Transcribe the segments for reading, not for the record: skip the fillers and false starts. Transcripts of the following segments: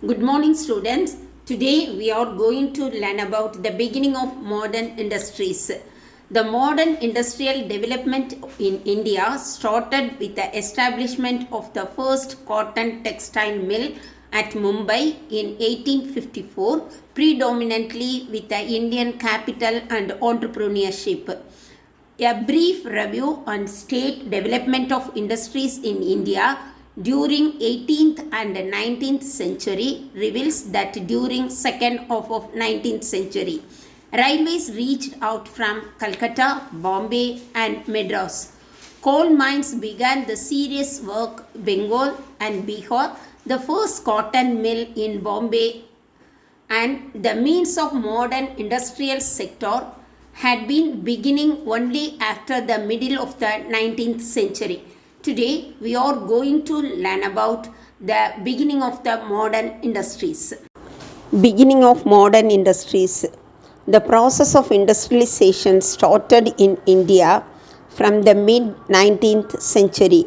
Good morning, students. Today we are going to learn about the beginning of modern industries. The modern industrial development in India started with the establishment of the first cotton textile mill at Mumbai in 1854, predominantly with the Indian capital and entrepreneurship. A brief review on state development of industries in India during 18th and 19th century reveals that during second half of 19th century, railways reached out from Calcutta, Bombay and Madras. Coal mines began the serious work Bengal and Bihar, the first cotton mill in Bombay and the means of modern industrial sector had been beginning only after the middle of the 19th century. Today we are going to learn about the beginning of the modern industries. Beginning of modern industries. The process of industrialization started in India from the mid 19th century.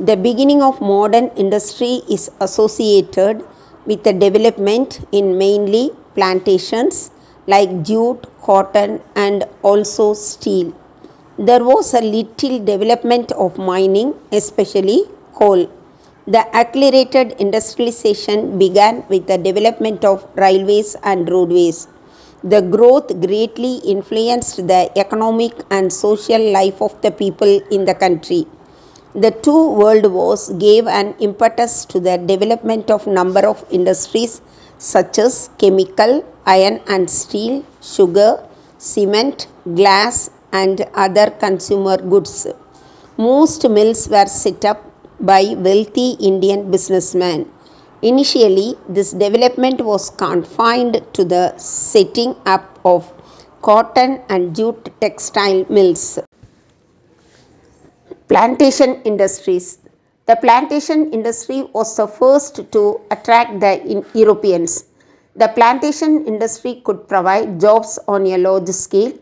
The beginning of modern industry is associated with the development in mainly plantations like jute, cotton, and also steel. There was a little development of mining, especially coal. The accelerated industrialization began with the development of railways and roadways. The growth greatly influenced the economic and social life of the people in the country. The two world wars gave an impetus to the development of number of industries such as chemical, iron and steel, sugar, cement, glass and other consumer goods. Most mills were set up by wealthy Indian businessmen. Initially, this development was confined to the setting up of cotton and jute textile mills. Plantation industries. The plantation industry was the first to attract the Europeans. The plantation industry could provide jobs on a large scale,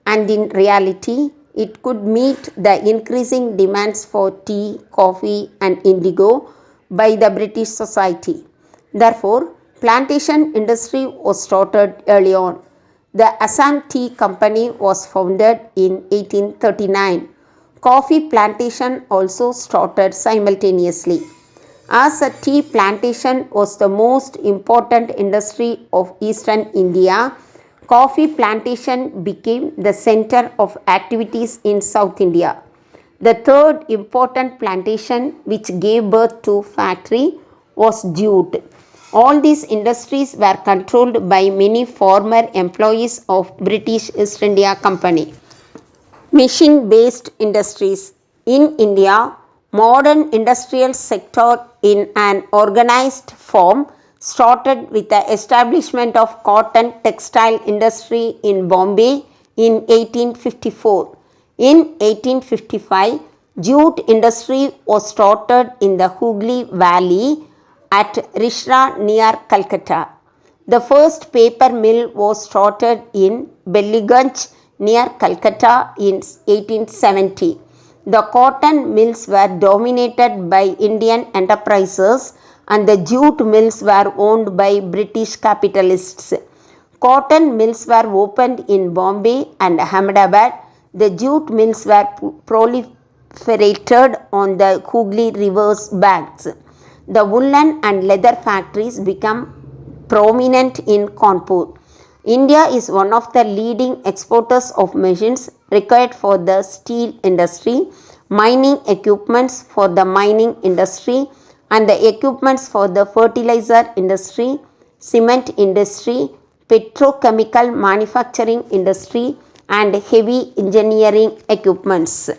and in reality, it could meet the increasing demands for tea, coffee, and indigo by the British society. Therefore, plantation industry was started early on. The Assam Tea Company was founded in 1839. Coffee plantation also started simultaneously. As a tea plantation was the most important industry of eastern India, coffee plantation became the center of activities in South India. The third important plantation which gave birth to factory was jute. All these industries were controlled by many former employees of British East India Company. Machine based industries. In India, modern industrial sector in an organized form started with the establishment of cotton textile industry in Bombay in 1854. In 1855, jute industry was started in the Hooghly Valley at Risra near Calcutta. The first paper mill was started in Ballygunge near Calcutta in 1870. The cotton mills were dominated by Indian enterprises and the jute mills were owned by British capitalists. Cotton mills were opened in Bombay and Ahmedabad. The jute mills were proliferated on the Hooghly River's banks. The woolen and leather factories became prominent in Kanpur. India is one of the leading exporters of machines required for the steel industry, mining equipments for the mining industry, and the equipments for the fertilizer industry, cement industry, petrochemical manufacturing industry, and heavy engineering equipments.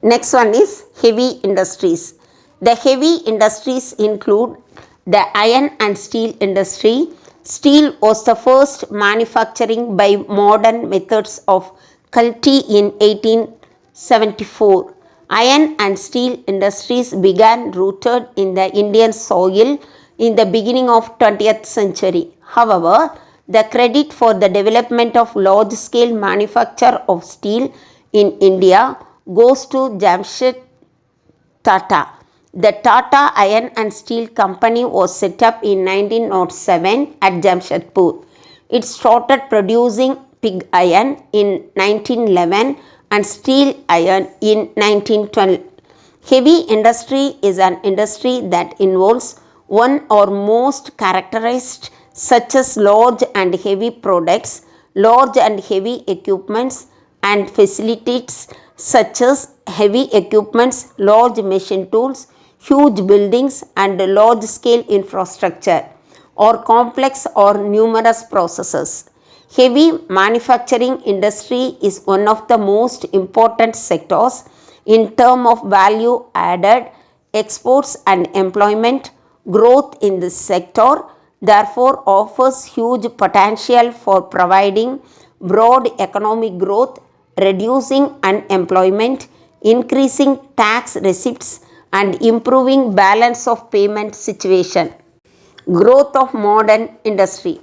Next one is heavy industries. The heavy industries include the iron and steel industry. Steel was the first manufacturing by modern methods of Kalti in 1874. Iron and steel industries began rooted in the Indian soil in the beginning of 20th century. However, the credit for the development of large-scale manufacture of steel in India goes to Jamshed Tata. The Tata Iron and Steel Company was set up in 1907 at Jamshedpur. It started producing pig iron in 1911 and steel iron in 1912. Heavy industry is an industry that involves one or most characteristics such as large and heavy products, large and heavy equipments, and facilities such as heavy equipments, large machine tools, huge buildings, and large scale infrastructure, or complex or numerous processes. Heavy manufacturing industry is one of the most important sectors in terms of value added, exports and employment. Growth in this sector therefore offers huge potential for providing broad economic growth, reducing unemployment, increasing tax receipts and improving balance of payment situation. Growth of modern industry.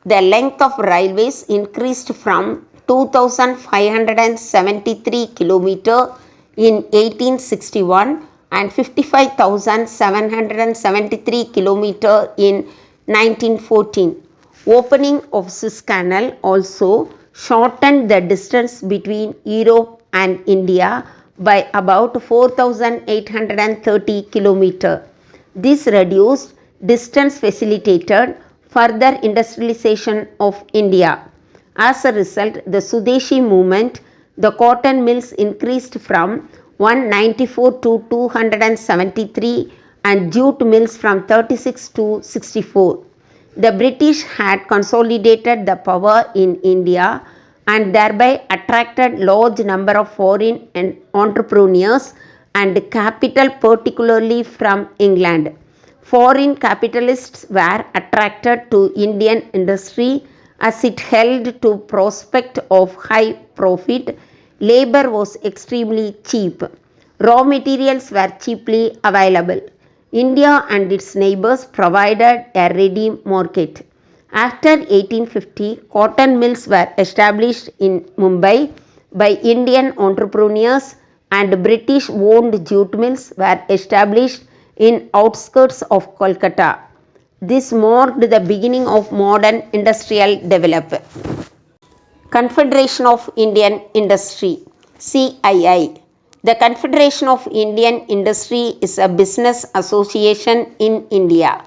The length of railways increased from 2573 km in 1861 and 55,773 km in 1914. Opening of Suez Canal also shortened the distance between Europe and India by about 4,830 km. This reduced distance facilitated further industrialization of India. As a result, the Swadeshi movement, the cotton mills increased from 194 to 273 and jute mills from 36 to 64. The British had consolidated the power in India and thereby attracted large number of foreign entrepreneurs and capital, particularly from England. Foreign capitalists were attracted to Indian industry as it held to prospect of high profit. Labor was extremely cheap. Raw materials were cheaply available. India and its neighbors provided a ready market. After 1850, cotton mills were established in Mumbai by Indian entrepreneurs and British-owned jute mills were established in outskirts of Kolkata. This marked the beginning of modern industrial development. Confederation of Indian Industry CII. The Confederation of Indian Industry is a business association in India.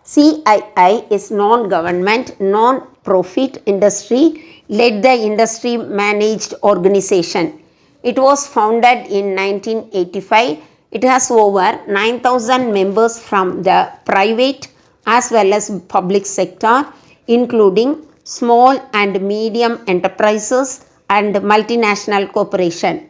CII is non-government, non-profit industry led the industry managed organization. It was founded in 1985. It has over 9,000 members from the private as well as public sector, including small and medium enterprises and multinational corporation.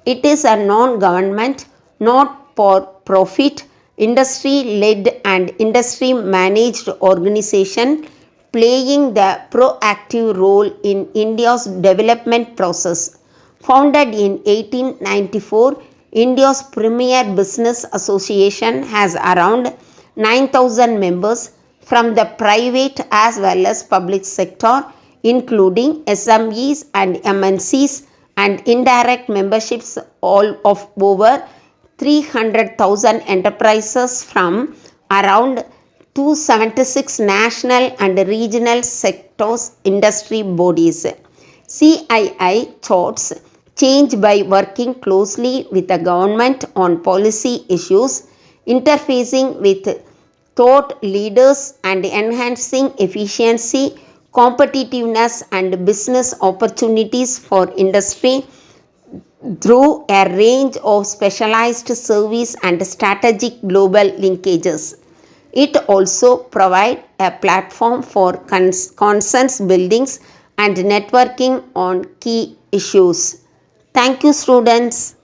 It is a non-government, not-for-profit, industry-led and industry-managed organization playing the proactive role in India's development process. Founded in 1894, India's premier business association has around 9,000 members from the private as well as public sector, including SMEs and MNCs, and indirect memberships all of over 300,000 enterprises from around 276 national and regional sectors industry bodies. CII charts change by working closely with the government on policy issues, interfacing with thought leaders and enhancing efficiency, competitiveness and business opportunities for industry through a range of specialized service and strategic global linkages. It also provides a platform for consensus buildings and networking on key issues. Thank you, students.